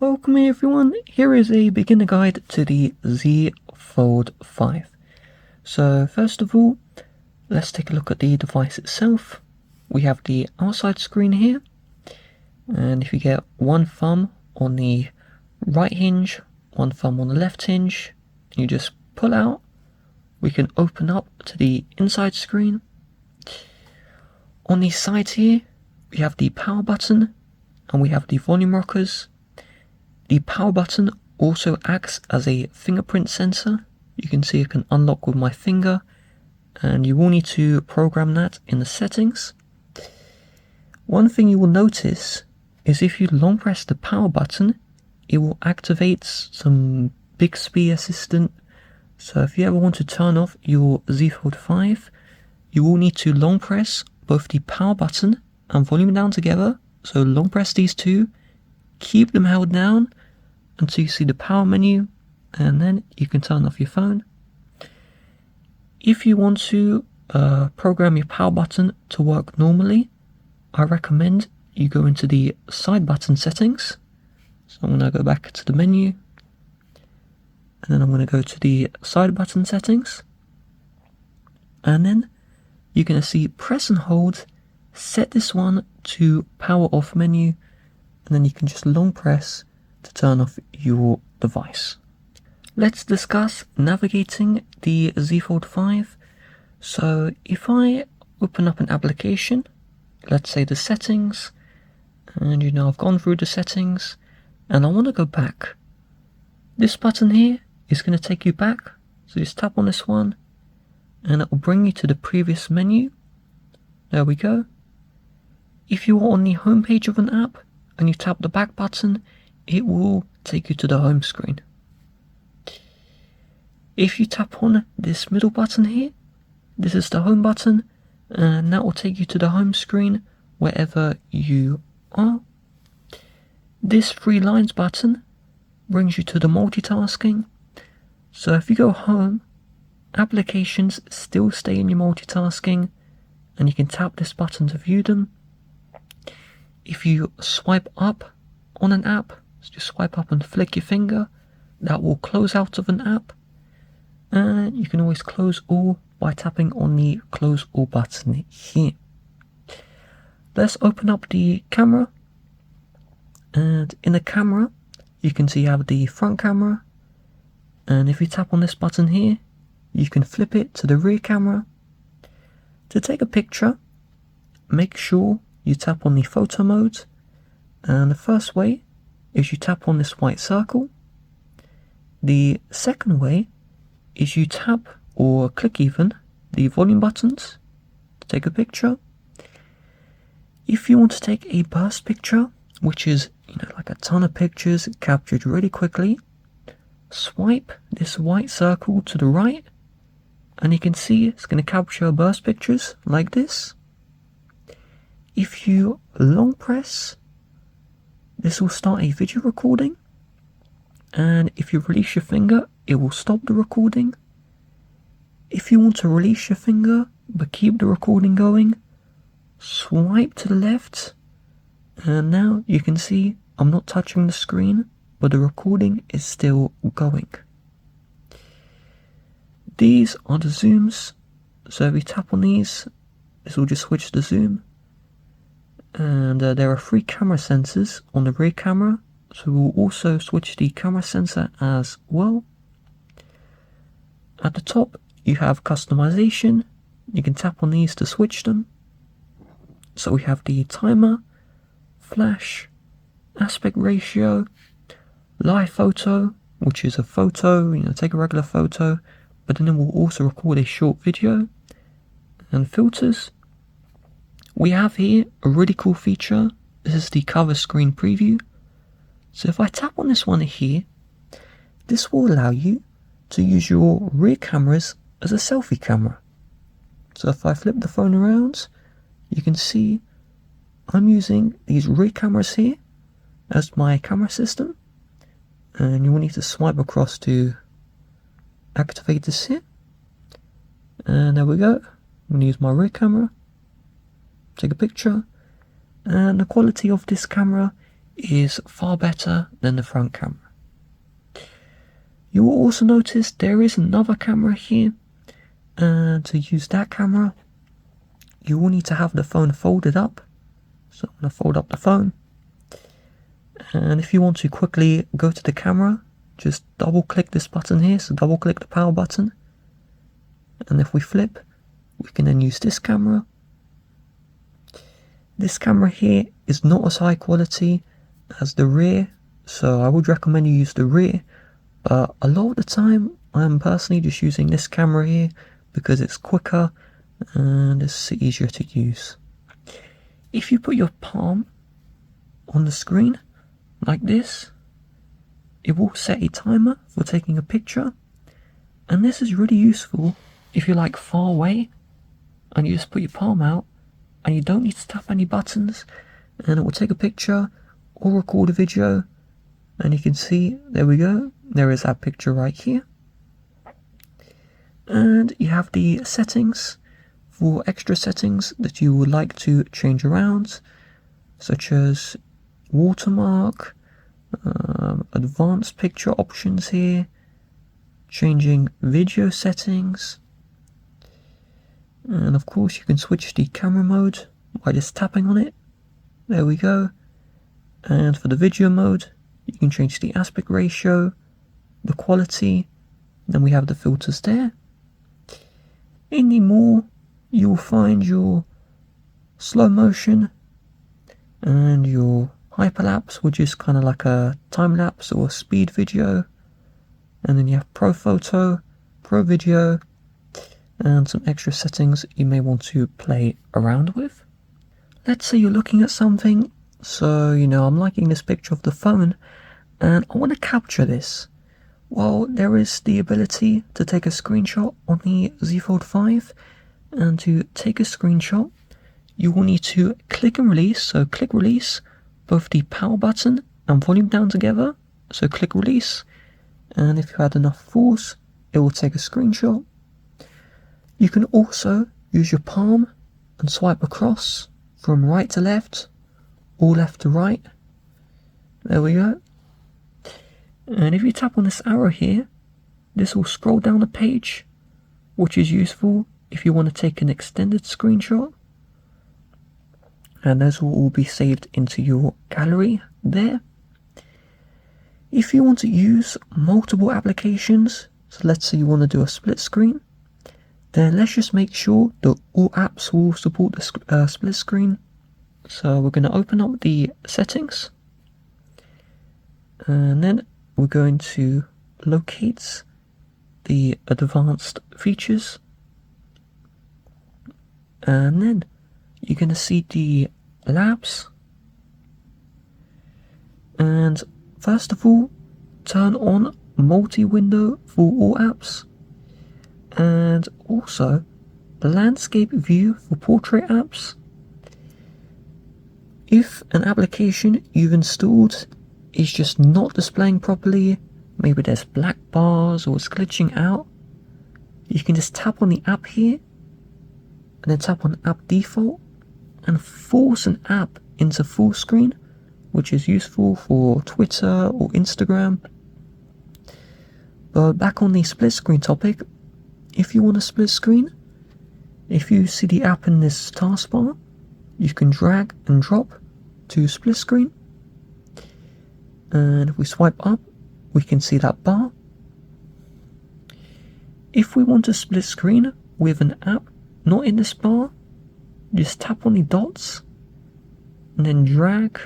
Welcome everyone, here is a beginner guide to the Z Fold 5. So first of all, let's take a look at the device itself. We have the outside screen here, and if you get one thumb on the right hinge, one thumb on the left hinge, you just pull out, we can open up to the inside screen. On the sides here, we have the power button and we have the volume rockers. The power button also acts as a fingerprint sensor. You can see it can unlock with my finger, and you will need to program that in the settings. One thing you will notice is if you long press the power button, it will activate some Bixby assistant. So if you ever want to turn off your Z Fold 5, you will need to long press both the power button and volume down together. So long press these two, keep them held down until you see the power menu, and then you can turn off your phone. If you want to program your power button to work normally, I recommend you go into the side button settings. So I'm going to go back to the menu, and then I'm going to go to the side button settings, and then you're going to see press and hold, set this one to power off menu, and then you can just long press to turn off your device. Let's discuss navigating the Z Fold 5. So if I open up an application, let's say the settings, and I've gone through the settings and I want to go back. This button here is going to take you back, so just tap on this one and it will bring you to the previous menu. There we go. If you are on the home page of an app and you tap the back button, it will take you to the home screen. If you tap on this middle button here, this is the home button, and that will take you to the home screen wherever you are. This three lines button brings you to the multitasking. So if you go home, applications still stay in your multitasking, and you can tap this button to view them. If you swipe up on an app, so just swipe up and flick your finger, that will close out of an app, and you can always close all by tapping on the close all button here. Let's open up the camera, and in the camera you can see you have the front camera, and if you tap on this button here you can flip it to the rear camera. To take a picture, make sure you tap on the photo mode, and the first way is you tap on this white circle. The second way is you tap or click even the volume buttons to take a picture. If you want to take a burst picture, which is like a ton of pictures captured really quickly, swipe this white circle to the right and you can see it's going to capture burst pictures like this. If you long press, this will start a video recording, and if you release your finger, it will stop the recording. If you want to release your finger but keep the recording going, swipe to the left, and now you can see I'm not touching the screen, but the recording is still going. These are the zooms, so if you tap on these, this will just switch the zoom. And there are 3 camera sensors on the rear camera, so we'll also switch the camera sensor as well. At the top you have customization, you can tap on these to switch them. So we have the timer, flash, aspect ratio, live photo, which is a photo, take a regular photo, but then it will also record a short video, and filters. We have here a really cool feature. This is the cover screen preview. So if I tap on this one here, this will allow you to use your rear cameras as a selfie camera. So if I flip the phone around, you can see I'm using these rear cameras here as my camera system, and you will need to swipe across to activate this here. And there we go. I'm going to use my rear camera, take a picture, and the quality of this camera is far better than the front camera. You will also notice there is another camera here, and to use that camera you will need to have the phone folded up. So I'm going to fold up the phone, and if you want to quickly go to the camera, just double click this button here, so double click the power button, and if we flip, we can then use this camera. This camera here is not as high quality as the rear, so I would recommend you use the rear, but a lot of the time I'm personally just using this camera here because it's quicker and it's easier to use. If you put your palm on the screen like this, it will set a timer for taking a picture, and this is really useful if you're like far away and you just put your palm out and you don't need to tap any buttons, and it will take a picture or record a video. And you can see, there we go, there is that picture right here. And you have the settings for extra settings that you would like to change around, such as watermark, advanced picture options here, changing video settings, and of course you can switch the camera mode by just tapping on it. There we go. And for the video mode, you can change the aspect ratio, the quality, then we have the filters there. In the more, you will find your slow motion and your hyperlapse, which is kind of like a time lapse or a speed video, and then you have pro photo, pro video, and some extra settings you may want to play around with. Let's say you're looking at something, so I'm liking this picture of the phone and I want to capture this. Well, there is the ability to take a screenshot on the Z Fold 5, and to take a screenshot you will need to click and release, so click release, both the power button and volume down together, so click release, and if you had enough force it will take a screenshot. You can also use your palm and swipe across from right to left or left to right. There we go. And if you tap on this arrow here, this will scroll down the page, which is useful if you want to take an extended screenshot. And those will all be saved into your gallery there. If you want to use multiple applications, so let's say you want to do a split screen, then let's just make sure that all apps will support the split screen. So we're going to open up the settings, and then we're going to locate the advanced features, and then you're going to see the labs. And first of all, turn on multi-window for all apps, and also the landscape view for portrait apps. If an application you've installed is just not displaying properly, maybe there's black bars or it's glitching out, you can just tap on the app here and then tap on app default and force an app into full screen, which is useful for Twitter or Instagram. But back on the split screen topic, if you want a split screen, if you see the app in this taskbar, you can drag and drop to split screen, and if we swipe up we can see that bar. If we want to split screen with an app not in this bar, just tap on the dots and then drag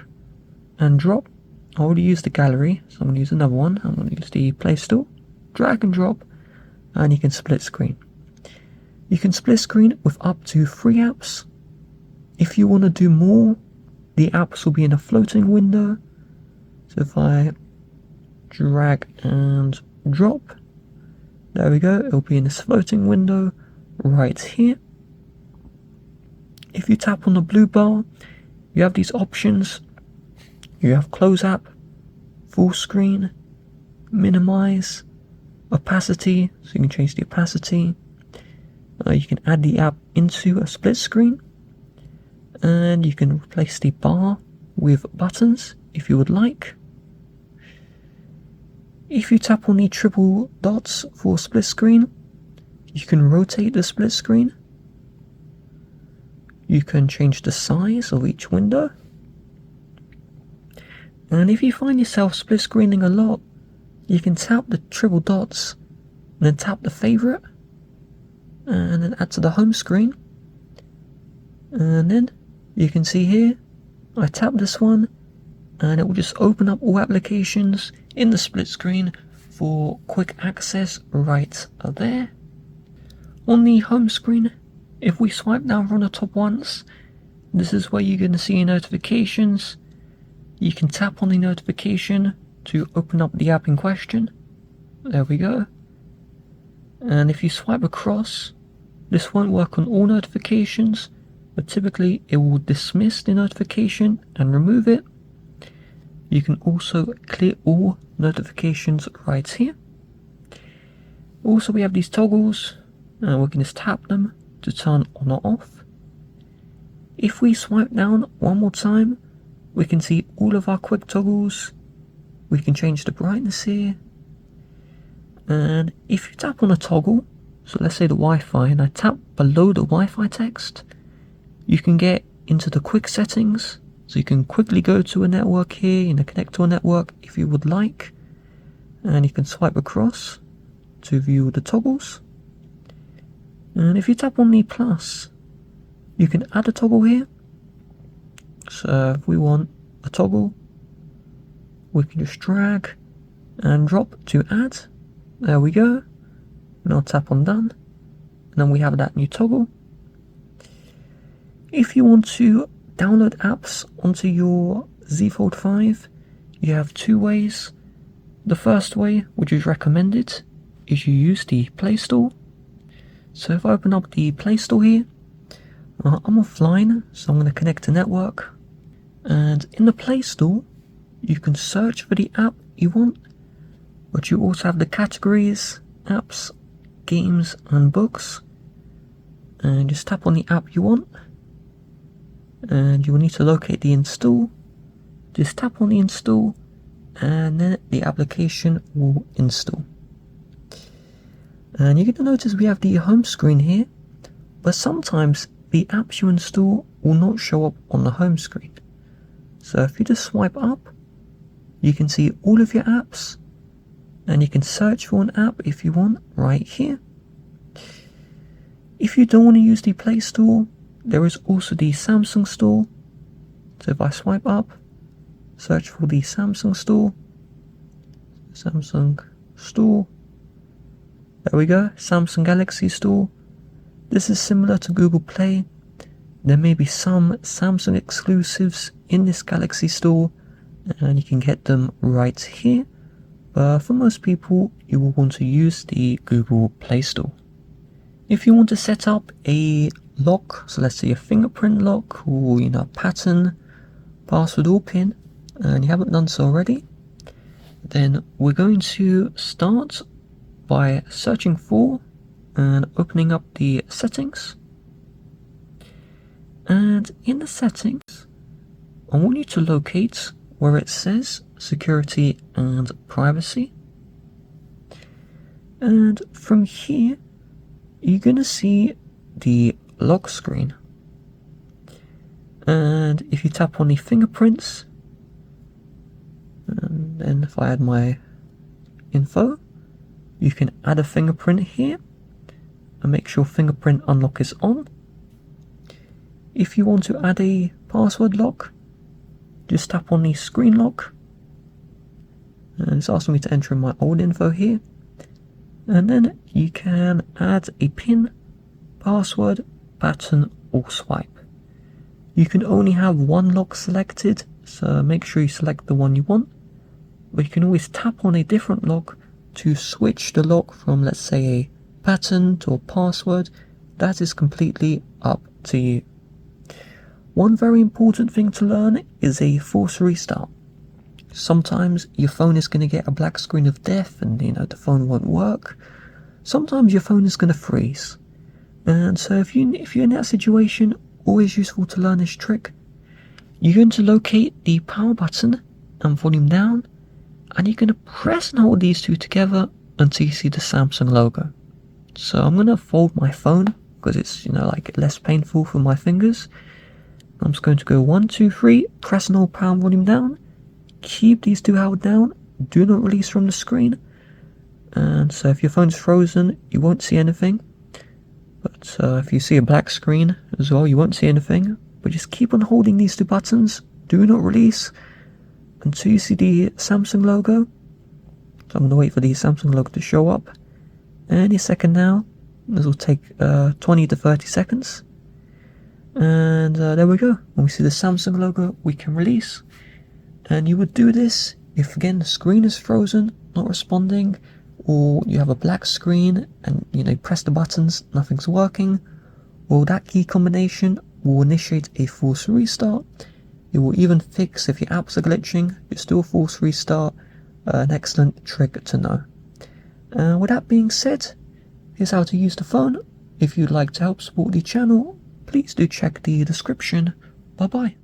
and drop. I already used the gallery, so I'm going to use another one. I'm going to use the Play Store. Drag and drop, and you can split screen. You can split screen with up to 3 apps. If you want to do more, the apps will be in a floating window. So if I drag and drop, there we go, it'll be in this floating window right here. If you tap on the blue bar, you have these options. You have close app, full screen, minimize, opacity, so you can change the opacity. You can add the app into a split screen, and you can replace the bar with buttons if you would like. If you tap on the triple dots for split screen, you can rotate the split screen. You can change the size of each window. And if you find yourself split screening a lot, you can tap the triple dots and then tap the favorite and then add to the home screen. And then you can see here, I tap this one and it will just open up all applications in the split screen for quick access right there. On the home screen, if we swipe down from the top once, this is where you're going to see your notifications. You can tap on the notification to open up the app in question. There we go. And if you swipe across, this won't work on all notifications, but typically it will dismiss the notification and remove it. You can also clear all notifications right here. Also, we have these toggles, and we can just tap them to turn on or off. If we swipe down one more time, we can see all of our quick toggles. We can change the brightness here. And if you tap on a toggle, so let's say the Wi-Fi, and I tap below the Wi-Fi text, you can get into the quick settings. So you can quickly go to a network here, connect to a network if you would like. And you can swipe across to view the toggles. And if you tap on the plus, you can add a toggle here. So if we want a toggle, we can just drag and drop to add. There we go. And I'll tap on done. And then we have that new toggle. If you want to download apps onto your Z Fold 5, you have two ways. The first way, which is recommended, is you use the Play Store. So if I open up the Play Store here, I'm offline, so I'm going to connect to network. And in the Play Store, you can search for the app you want, but you also have the categories, apps, games and books. And just tap on the app you want. And you will need to locate the install. Just tap on the install and then the application will install. And you're going to notice we have the home screen here, but sometimes the apps you install will not show up on the home screen. So if you just swipe up, you can see all of your apps and you can search for an app if you want right here. If you don't want to use the Play Store, there is also the Samsung Store. So if I swipe up, search for the Samsung Store. Samsung Store. There we go, Samsung Galaxy Store. This is similar to Google Play. There may be some Samsung exclusives in this Galaxy Store, and you can get them right here. But for most people, you will want to use the Google Play Store. If you want to set up a lock, so let's say a fingerprint lock or pattern, password or PIN, and you haven't done so already, then we're going to start by searching for and opening up the settings. And in the settings, I want you to locate where it says security and privacy. And from here, you're going to see the lock screen. And if you tap on the fingerprints, and then if I add my info, you can add a fingerprint here and make sure fingerprint unlock is on. If you want to add a password lock, just tap on the screen lock, and it's asking me to enter in my old info here, and then you can add a PIN, password, pattern or swipe. You can only have one lock selected, so make sure you select the one you want, but you can always tap on a different lock to switch the lock from, let's say, a pattern to a password. That is completely up to you. One very important thing to learn is a force restart. Sometimes your phone is going to get a black screen of death and the phone won't work. Sometimes your phone is going to freeze. And so if you're in that situation, always useful to learn this trick. You're going to locate the power button and volume down, and you're going to press and hold these two together until you see the Samsung logo. So I'm going to fold my phone because it's, like less painful for my fingers. I'm just going to go 1, 2, 3, press and hold power and volume down. Keep these two held down, do not release from the screen. And so if your phone's frozen, you won't see anything. But if you see a black screen as well, you won't see anything. But just keep on holding these two buttons, do not release until you see the Samsung logo. So I'm going to wait for the Samsung logo to show up any second now. This will take 20 to 30 seconds. And there we go. When we see the Samsung logo, we can release. And you would do this if, again, the screen is frozen, not responding, or you have a black screen and you press the buttons, nothing's working. Well, that key combination will initiate a force restart. It will even fix if your apps are glitching. It's still a force restart. An excellent trick to know. With that being said, here's how to use the phone. If you'd like to help support the channel, please do check the description. Bye bye.